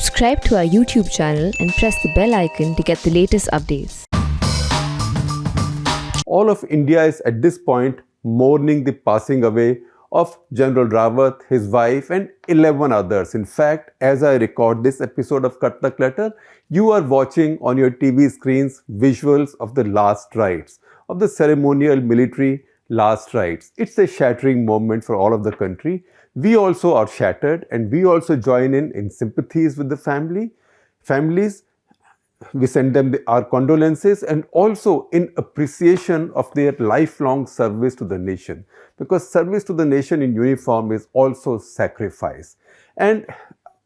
Subscribe to our YouTube channel and press the bell icon to get the latest updates. All of India is at this point mourning the passing away of General Rawat, his wife, and 11 others. In fact, as I record this episode of Cut the Clutter, you are watching on your TV screens visuals of the last rites, of the ceremonial military last rites. It's a shattering moment for all of the country. We also are shattered, and we also join in sympathies with the families. We send them our condolences and also in appreciation of their lifelong service to the nation, because service to the nation in uniform is also sacrifice, and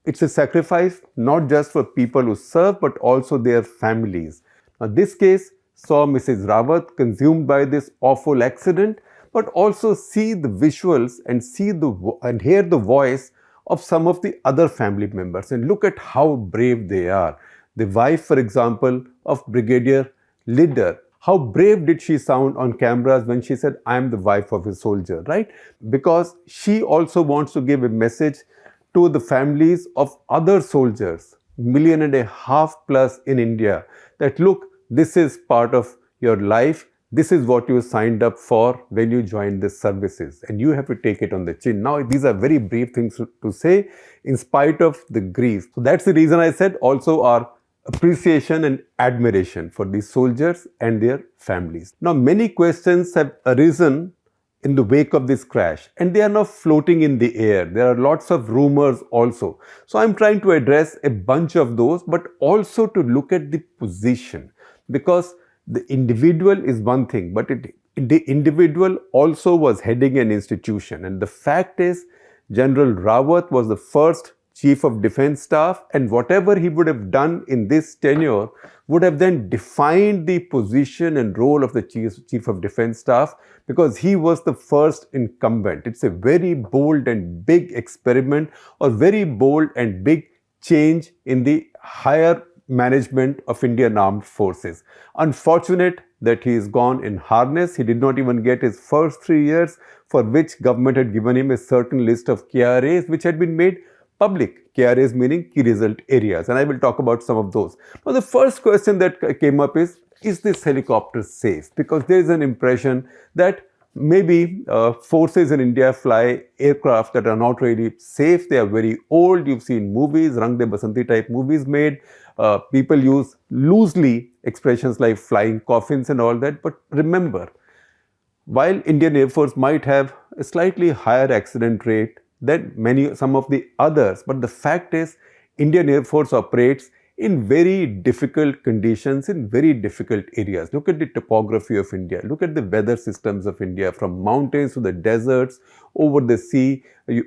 it's a sacrifice not just for people who serve but also their families. Now this case saw Mrs. Rawat consumed by this awful accident, but also see the visuals and hear the voice of some of the other family members, and look at how brave they are. The wife, for example, of Brigadier Liddar, how brave did she sound on cameras when she said, "I am the wife of a soldier," right? Because she also wants to give a message to the families of other soldiers, 1.5 million plus in India, that look, this is part of your life. This is what you signed up for when you joined the services, and you have to take it on the chin. Now, these are very brief things to say in spite of the grief. So that's the reason I said also our appreciation and admiration for these soldiers and their families. Now, many questions have arisen in the wake of this crash, and they are now floating in the air. There are lots of rumors also. So I'm trying to address a bunch of those, but also to look at the position, because the individual is one thing, but the individual also was heading an institution. And the fact is, General Rawat was the first Chief of Defence Staff, and whatever he would have done in this tenure would have then defined the position and role of the Chief of Defence Staff, because he was the first incumbent. It's a very bold and big experiment, or very bold and big change in the higher management of Indian Armed Forces. Unfortunate that he is gone in harness. He did not even get his first 3 years, for which government had given him a certain list of KRAs which had been made public. KRAs meaning key result areas, and I will talk about some of those. Now, the first question that came up is this helicopter safe? Because there is an impression that maybe forces in India fly aircraft that are not really safe. They are very old. You've seen movies, Rang De Basanti type movies made. People use loosely expressions like flying coffins and all that. But remember, while Indian Air Force might have a slightly higher accident rate than some of the others, but the fact is, Indian Air Force operates in very difficult conditions, in very difficult areas. Look at the topography of India. Look at the weather systems of India, from mountains to the deserts, over the sea.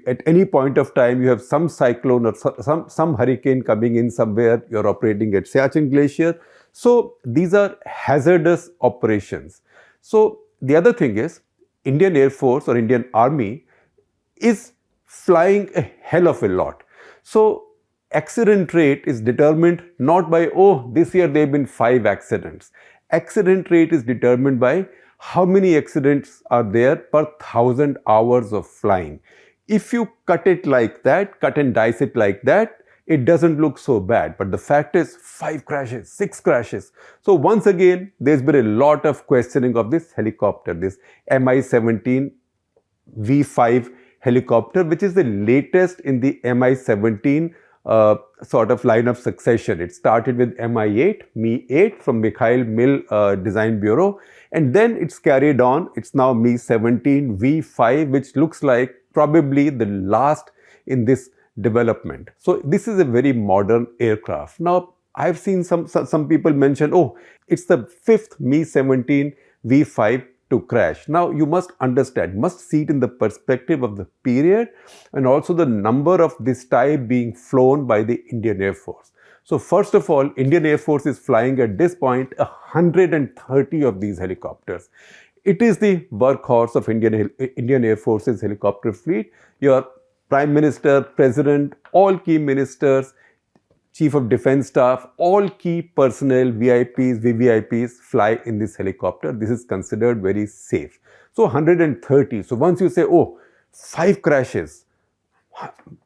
At any point of time, you have some cyclone or some hurricane coming in somewhere. You're operating at Siachen Glacier. So these are hazardous operations. So the other thing is, Indian Air Force or Indian Army is flying a hell of a lot. So accident rate is determined not by, oh, this year there have been 5 accidents. Accident rate is determined by how many accidents are there per 1,000 hours of flying. If you cut it like that, cut and dice it like that, it doesn't look so bad. But the fact is, 5 crashes, 6 crashes. So once again, there's been a lot of questioning of this helicopter, this Mi-17 V5 helicopter, which is the latest in the Mi-17 sort of line of succession. It started with Mi-8 from Mikhail Mill Design Bureau, and then it's carried on. It's now Mi-17 V5, which looks like probably the last in this development. So this is a very modern aircraft. Now, I've seen some people mention, oh, it's the 5th Mi-17 V5 to crash. Now, you must understand, must see it in the perspective of the period and also the number of this type being flown by the Indian Air Force. So first of all, Indian Air Force is flying at this point 130 of these helicopters. It is the workhorse of Indian Air Force's helicopter fleet. Your Prime Minister, President, all key ministers, Chief of Defence Staff, all key personnel, VIPs, VVIPs fly in this helicopter. This is considered very safe. So 130. So once you say, oh, 5 crashes,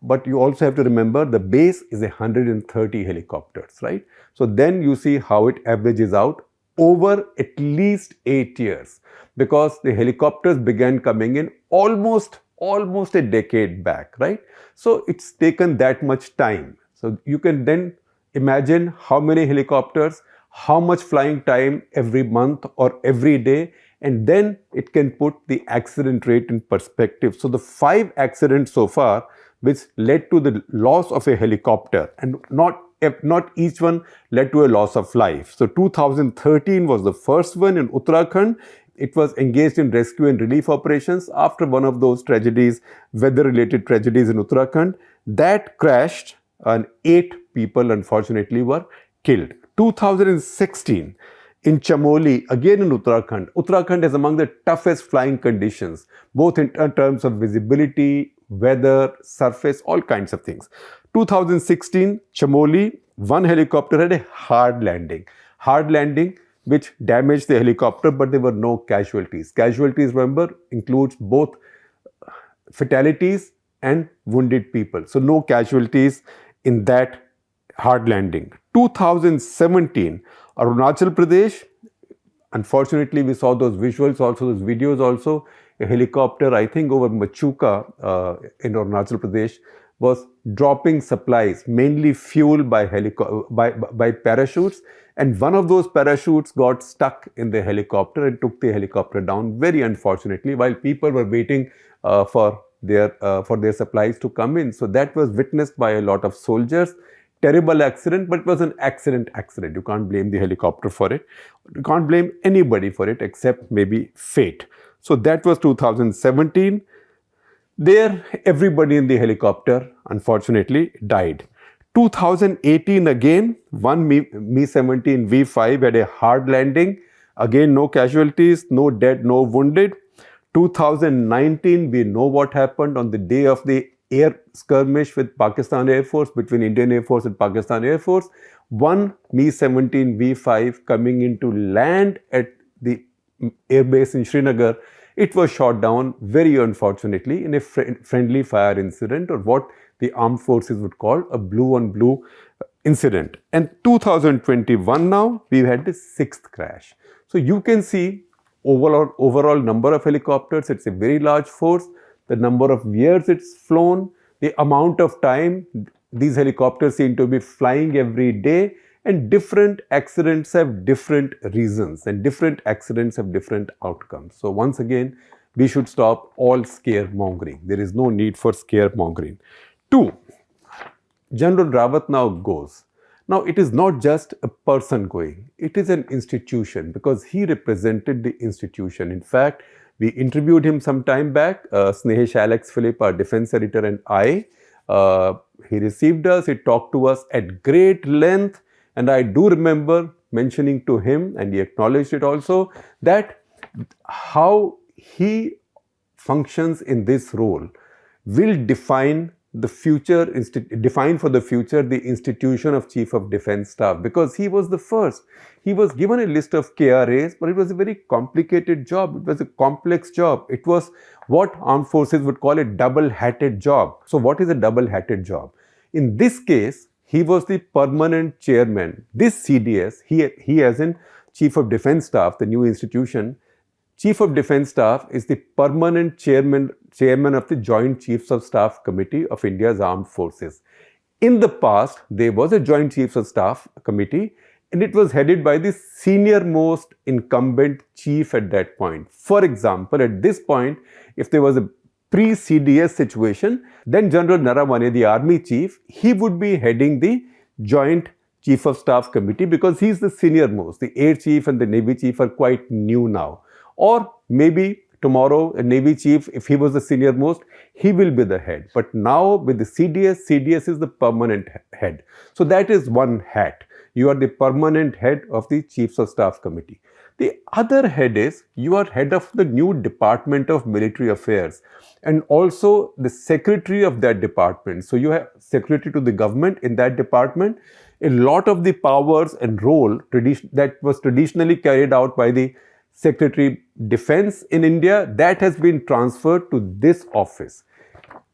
But you also have to remember the base is 130 helicopters, right? So then you see how it averages out over at least 8 years, because the helicopters began coming in almost a decade back, right? So it's taken that much time. So you can then imagine how many helicopters, how much flying time every month or every day, and then it can put the accident rate in perspective. So the 5 accidents so far which led to the loss of a helicopter, and not each one led to a loss of life. So 2013 was the first one in Uttarakhand. It was engaged in rescue and relief operations after one of those tragedies, weather-related tragedies in Uttarakhand. That crashed and 8 people unfortunately were killed. 2016 in Chamoli, again in Uttarakhand. Uttarakhand is among the toughest flying conditions, both in terms of visibility, weather, surface, all kinds of things. 2016, Chamoli, one helicopter had a hard landing. Which damaged the helicopter, but there were no casualties. Casualties, remember, includes both fatalities and wounded people. So no casualties in that hard landing. 2017, Arunachal Pradesh. Unfortunately, we saw those visuals also, those videos also. A helicopter, I think over Machuka in Arunachal Pradesh, was dropping supplies, mainly fuel by parachutes, and one of those parachutes got stuck in the helicopter and took the helicopter down, very unfortunately, while people were waiting for their supplies to come in. So that was witnessed by a lot of soldiers. Terrible accident, but it was an accident. You can't blame the helicopter for it. You can't blame anybody for it except maybe fate. So that was 2017. There, everybody in the helicopter, unfortunately, died. 2018 again, one Mi-17 V5 had a hard landing. Again, no casualties, no dead, no wounded. 2019, we know what happened on the day of the air skirmish with Pakistan Air Force, between Indian Air Force and Pakistan Air Force. One Mi-17 V5 coming into land at the airbase in Srinagar, it was shot down very unfortunately in a friendly fire incident, or what the armed forces would call a blue-on-blue incident. And 2021 now, we've had the 6th crash. So you can see overall number of helicopters, it's a very large force. The number of years it's flown, the amount of time these helicopters seem to be flying every day, and different accidents have different reasons, and different accidents have different outcomes. So once again, we should stop all scaremongering. There is no need for scaremongering. 2. General Rawat now goes. Now it is not just a person going, it is an institution, because he represented the institution. In fact, we interviewed him some time back, Snehesh Alex Philip, our defense editor, and I. He received us, he talked to us at great length, and I do remember mentioning to him, and he acknowledged it also, that how he functions in this role will define the future, define for the future the institution of Chief of Defence Staff, because he was the first. He was given a list of KRAs, but it was a very complicated job. It was a complex job. It was what armed forces would call a double-hatted job. So what is a double-hatted job? In this case, he was the permanent chairman. This CDS, he as in Chief of Defence Staff, the new institution, Chief of Defence Staff is the permanent chairman of the Joint Chiefs of Staff Committee of India's Armed Forces. In the past, there was a Joint Chiefs of Staff Committee, and it was headed by the senior-most incumbent chief at that point. For example, at this point, if there was a pre-CDS situation, then General Naravane, the Army Chief, he would be heading the Joint Chief of Staff Committee, because he is the senior-most. The Air Chief and the Navy Chief are quite new now. Or maybe tomorrow, a Navy Chief, if he was the senior most, he will be the head. But now with the CDS is the permanent head. So that is one hat. You are the permanent head of the Chiefs of Staff Committee. The other head is, you are head of the new Department of Military Affairs, and also the secretary of that department. So you have secretary to the government in that department. A lot of the powers and role that was traditionally carried out by the Secretary Defense in India, that has been transferred to this office.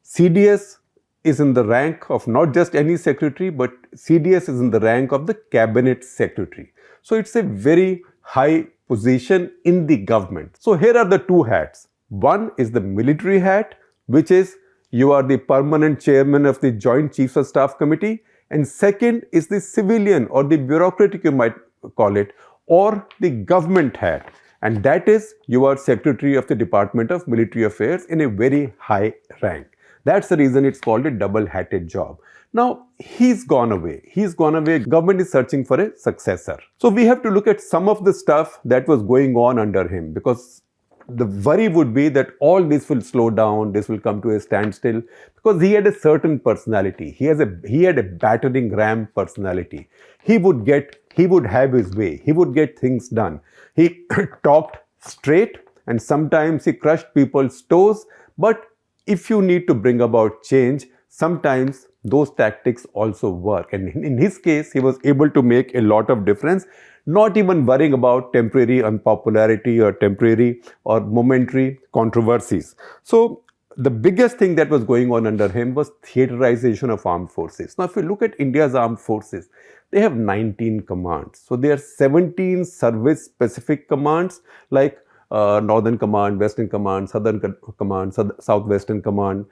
CDS is in the rank of not just any secretary, but CDS is in the rank of the cabinet secretary. So it's a very high position in the government. So here are the two hats. One is the military hat, which is you are the permanent chairman of the Joint Chiefs of Staff Committee. And second is the civilian or the bureaucratic, you might call it, or the government hat. And that is you are secretary of the Department of Military Affairs in a very high rank. That's the reason it's called a double-hatted job. Now, he's gone away. He's gone away. Government is searching for a successor. So we have to look at some of the stuff that was going on under him, because the worry would be that all this will slow down, this will come to a standstill, because he had a certain personality. He had a battering ram personality. He would have his way. He would get things done. He talked straight, and sometimes he crushed people's toes. But if you need to bring about change, sometimes those tactics also work. And in his case, he was able to make a lot of difference, not even worrying about temporary unpopularity or temporary or momentary controversies. So the biggest thing that was going on under him was theaterization of armed forces. Now, if you look at India's armed forces, they have 19 commands. So there are 17 service-specific commands like Northern Command, Western Command, Southern Command, Southwestern Command,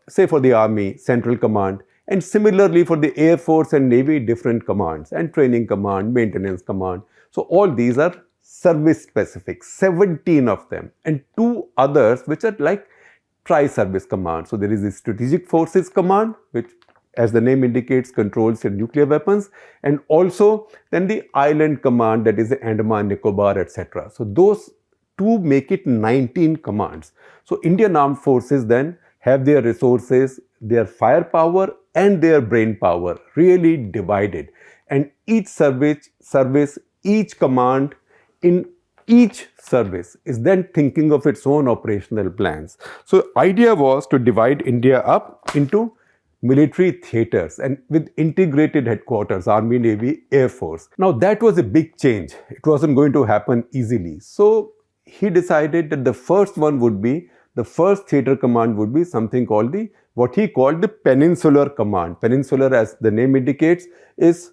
say for the Army, Central Command, and similarly for the Air Force and Navy, different commands, and Training Command, Maintenance Command. So all these are service specific, 17 of them, and 2 others which are like tri-service command. So there is the Strategic Forces Command, which as the name indicates controls your nuclear weapons, and also then the Island Command, that is the Andaman, Nicobar, etc. So those 2 make it 19 commands. So Indian Armed Forces then have their resources, their firepower and their brain power really divided. And each service, each command in each service is then thinking of its own operational plans. So idea was to divide India up into military theaters and with integrated headquarters, Army, Navy, Air Force. Now that was a big change. It wasn't going to happen easily. So he decided that the first theater command would be something called what he called the Peninsular Command. Peninsular, as the name indicates, is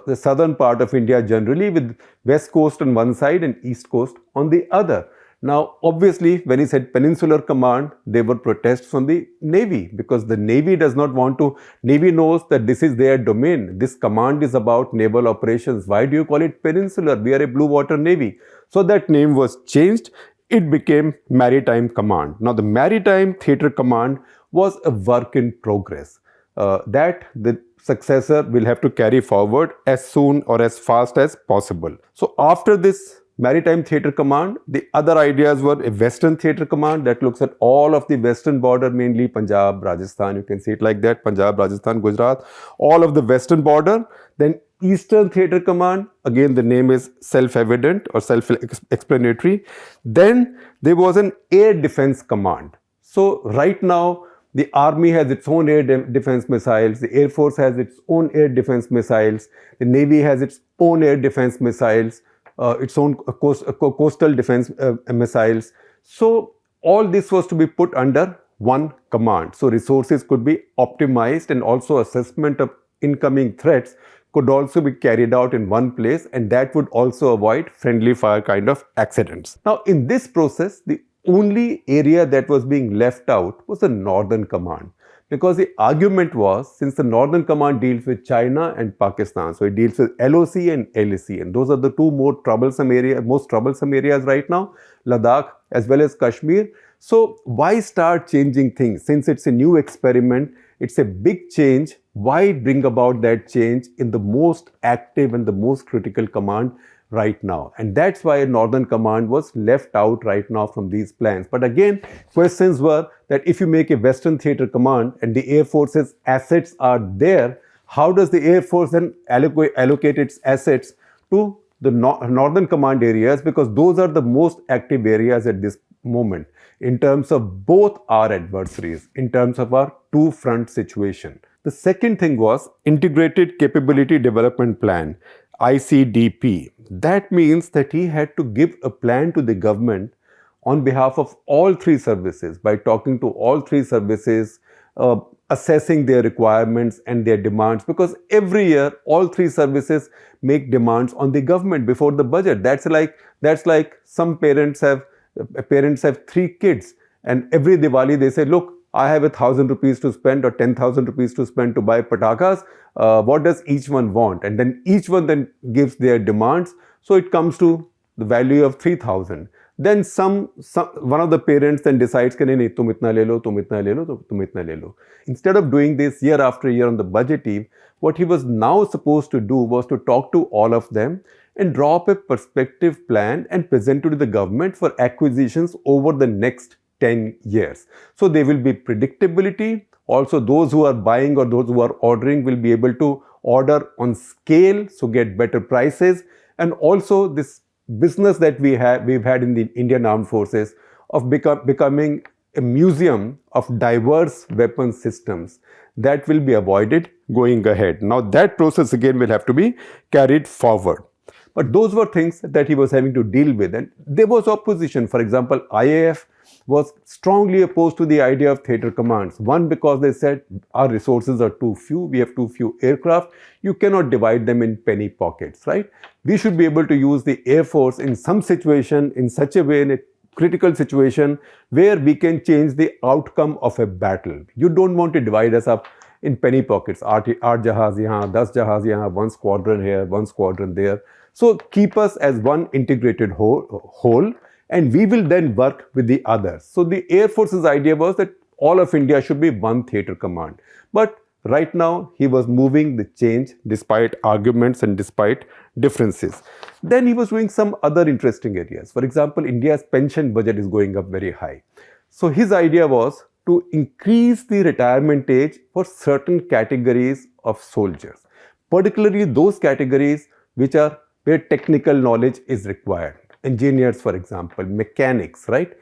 the southern part of India generally, with west coast on one side and east coast on the other. Now, obviously, when he said Peninsular Command, there were protests from the Navy, because the Navy does not want to. Navy knows that this is their domain. This command is about naval operations. Why do you call it Peninsular? We are a blue water Navy. So that name was changed. It became Maritime Command. Now, the Maritime Theatre Command was a work in progress that the successor will have to carry forward as soon or as fast as possible. So after this Maritime Theatre Command, the other ideas were a Western Theatre Command that looks at all of the western border, mainly Punjab, Rajasthan, you can see it like that, Punjab, Rajasthan, Gujarat, all of the western border. Then Eastern Theatre Command, again the name is self-evident or self-explanatory. Then there was an Air Defense Command. So right now, the Army has its own air defense missiles, the Air Force has its own air defense missiles, the Navy has its own air defense missiles, its own coastal defense missiles. So all this was to be put under one command. So resources could be optimized, and also assessment of incoming threats could also be carried out in one place, and that would also avoid friendly fire kind of accidents. Now in this process, the only area that was being left out was the Northern Command, because the argument was, since the Northern Command deals with China and Pakistan, so it deals with LOC and LAC, and those are the two most troublesome areas right now, Ladakh as well as Kashmir. So why start changing things? Since it's a new experiment, it's a big change. Why bring about that change in the most active and the most critical command right now? And that's why Northern Command was left out right now from these plans. But again, questions were that if you make a Western Theatre Command and the Air Force's assets are there, how does the Air Force then allocate its assets to the Northern Command areas? Because those are the most active areas at this moment in terms of both our adversaries, in terms of our two-front situation. The second thing was Integrated Capability Development Plan, ICDP. That means that he had to give a plan to the government on behalf of all three services, by talking to all three services, assessing their requirements and their demands, because every year all three services make demands on the government before the budget. That's like some parents have three kids, and every Diwali they say, look, I have 1,000 rupees to spend or 10,000 rupees to spend to buy patakas. What does each one want? And then each one then gives their demands. So it comes to the value of 3,000. Then one of the parents then decides कि नहीं तुम इतना ले लो, तुम इतना ले लो, तुम इतना ले लो. Instead of doing this year after year on the budget eve, what he was now supposed to do was to talk to all of them and draw up a perspective plan and present it to the government for acquisitions over the next 10 years. So there will be predictability. Also, those who are buying or those who are ordering will be able to order on scale, so get better prices. And also this business that we've had in the Indian Armed Forces of becoming a museum of diverse weapon systems, that will be avoided going ahead. Now that process again will have to be carried forward. But those were things that he was having to deal with, and there was opposition. For example, IAF was strongly opposed to the idea of theatre commands. One, because they said our resources are too few, we have too few aircraft, you cannot divide them in penny pockets, right? We should be able to use the Air Force in some situation in such a way, in a critical situation, where we can change the outcome of a battle. You don't want to divide us up in penny pockets. 8 jahaz yahan, 10 jahaz yahan, one squadron here, one squadron there. So keep us as one integrated whole, and we will then work with the others. So the Air Force's idea was that all of India should be one theatre command. But right now, he was moving the change despite arguments and despite differences. Then he was doing some other interesting areas. For example, India's pension budget is going up very high. So his idea was to increase the retirement age for certain categories of soldiers, particularly those categories where technical knowledge is required. Engineers, for example, mechanics, right?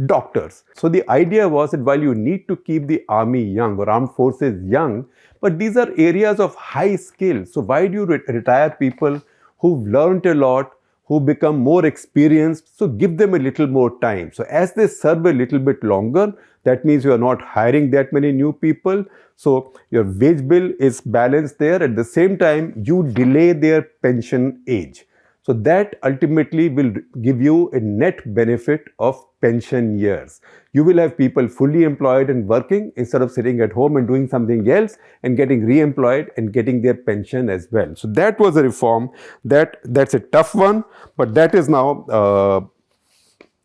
Doctors. So the idea was that while you need to keep the army young or armed forces young, but these are areas of high skill. So why do you retire people who've learned a lot, who become more experienced? So give them a little more time. So as they serve a little bit longer, that means you are not hiring that many new people. So your wage bill is balanced there. At the same time, you delay their pension age. So that ultimately will give you a net benefit of pension years. You will have people fully employed and working instead of sitting at home and doing something else and getting re-employed and getting their pension as well. So that was a reform. That's a tough one, but that is now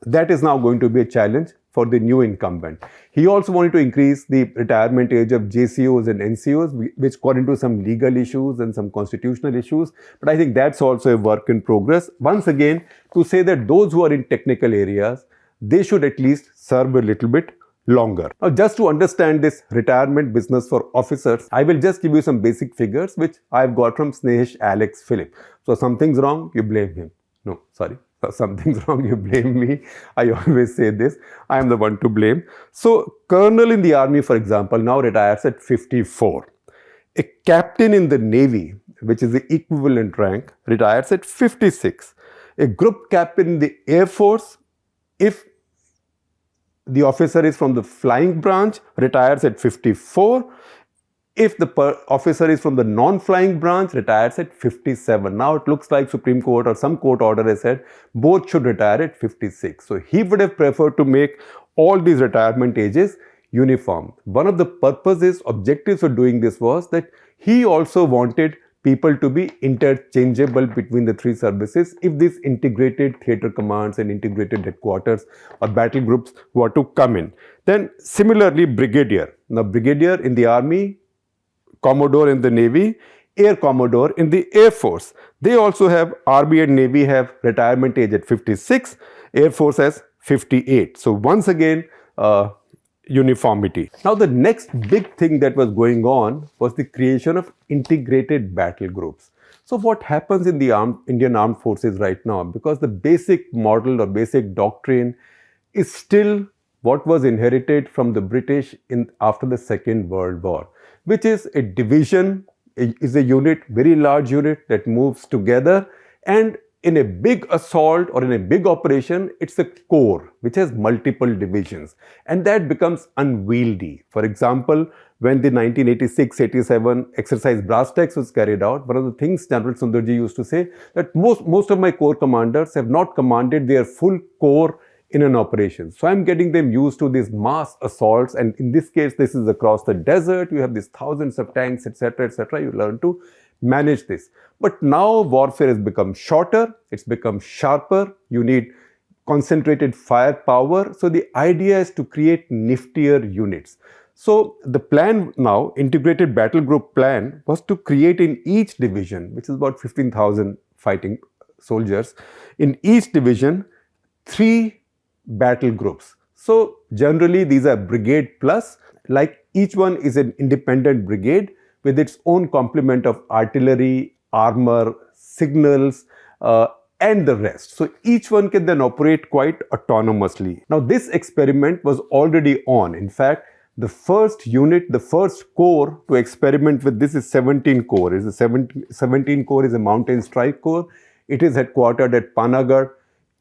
going to be a challenge for the new incumbent. He also wanted to increase the retirement age of JCOs and NCOs, which got into some legal issues and some constitutional issues. But I think that's also a work in progress. Once again, to say that those who are in technical areas, they should at least serve a little bit longer. Now, just to understand this retirement business for officers, I will just give you some basic figures, which I've got from Snehesh Alex Philip. So something's wrong, you blame him. No, sorry. Something's wrong, you blame me. I always say this. I am the one to blame. So, colonel in the army, for example, now retires at 54. A captain in the navy, which is the equivalent rank, retires at 56. A group captain in the Air Force, if the officer is from the flying branch, retires at 54. If the officer is from the non-flying branch, retires at 57. Now it looks like Supreme Court or some court order has said both should retire at 56. So he would have preferred to make all these retirement ages uniform. One of the objectives of doing this was that he also wanted people to be interchangeable between the three services if these integrated theatre commands and integrated headquarters or battle groups were to come in. Then similarly, brigadier. Now brigadier in the army, Commodore in the Navy, Air Commodore in the Air Force. They also have, Army and Navy have retirement age at 56, Air Force has 58. So once again, uniformity. Now the next big thing that was going on was the creation of integrated battle groups. So what happens in the Indian Armed Forces right now, because the basic model or basic doctrine is still what was inherited from the British after the Second World War, which is a division, is a unit, very large unit that moves together, and in a big assault or in a big operation, it's a core which has multiple divisions, and that becomes unwieldy. For example, when the 1986-87 exercise Brass Tacks was carried out, one of the things General Sundarji used to say that most of my corps commanders have not commanded their full corps in an operation. So I'm getting them used to these mass assaults, and in this case, this is across the desert. You have these thousands of tanks, etc., etc. You learn to manage this. But now warfare has become shorter, it's become sharper, you need concentrated firepower. So the idea is to create niftier units. So the plan now, integrated battle group plan, was to create in each division, which is about 15,000 fighting soldiers, in each division 3 battle groups. So generally these are brigade plus, like each one is an independent brigade with its own complement of artillery, armor, signals, and the rest. So each one can then operate quite autonomously. Now this experiment was already on. In fact, the first unit, the first corps to experiment with this is 17 Corps. 17 Corps is a mountain strike corps. It is headquartered at Panagarh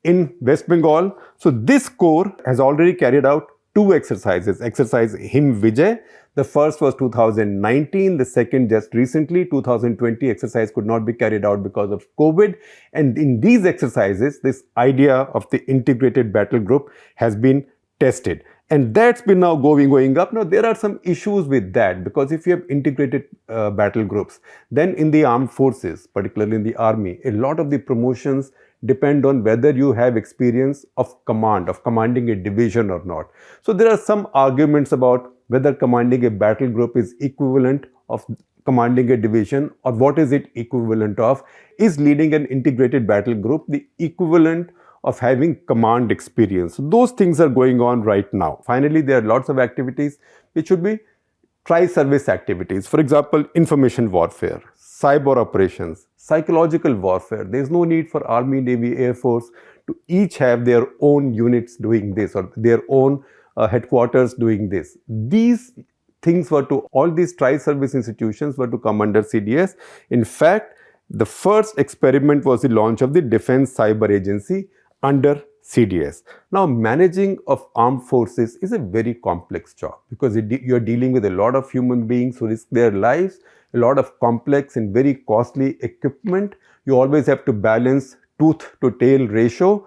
in West Bengal. So this corps has already carried out 2 exercises. Exercise Him Vijay. The first was 2019, the second just recently, 2020 exercise could not be carried out because of COVID. And in these exercises, this idea of the integrated battle group has been tested. And that's been now going up. Now, there are some issues with that, because if you have integrated battle groups, then in the armed forces, particularly in the army, a lot of the promotions depend on whether you have experience of commanding a division or not. So there are some arguments about whether commanding a battle group is equivalent of commanding a division, or what is it equivalent of. Is leading an integrated battle group the equivalent of having command experience? So those things are going on right now. Finally, there are lots of activities which should be tri-service activities. For example, information warfare, cyber operations, psychological warfare. There is no need for Army, Navy, Air Force to each have their own units doing this, or their own headquarters doing this. These things were to, all these tri-service institutions were to come under CDS. In fact, the first experiment was the launch of the Defense Cyber Agency under CDS. Now, managing of armed forces is a very complex job, because you're dealing with a lot of human beings who risk their lives, a lot of complex and very costly equipment. You always have to balance tooth to tail ratio,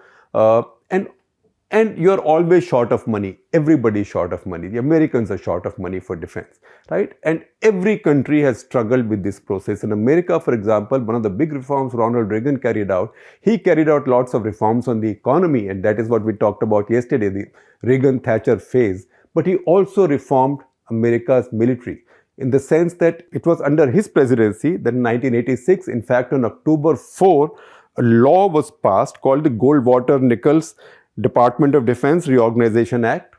and you're always short of money. Everybody's short of money. The Americans are short of money for defense, right? And every country has struggled with this process. In America, for example, one of the big reforms Ronald Reagan carried out, he carried out lots of reforms on the economy, and that is what we talked about yesterday, the Reagan-Thatcher phase. But he also reformed America's military, in the sense that it was under his presidency that in 1986, in fact, on October 4, a law was passed called the Goldwater-Nichols Department of Defense Reorganization Act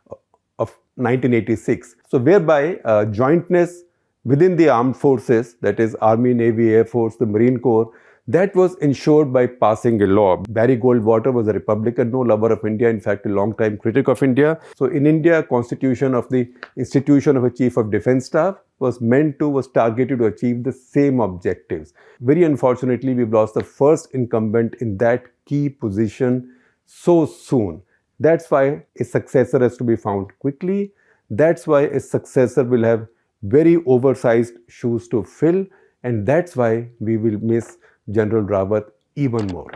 of 1986. So whereby jointness within the armed forces, that is Army, Navy, Air Force, the Marine Corps, that was ensured by passing a law. Barry Goldwater was a Republican, no lover of India, in fact a long-time critic of India. So in India, constitution of the institution of a Chief of Defense Staff was targeted to achieve the same objectives. Very unfortunately, we've lost the first incumbent in that key position so soon. That's why a successor has to be found quickly. That's why a successor will have very oversized shoes to fill, and that's why we will miss General Rawat even more.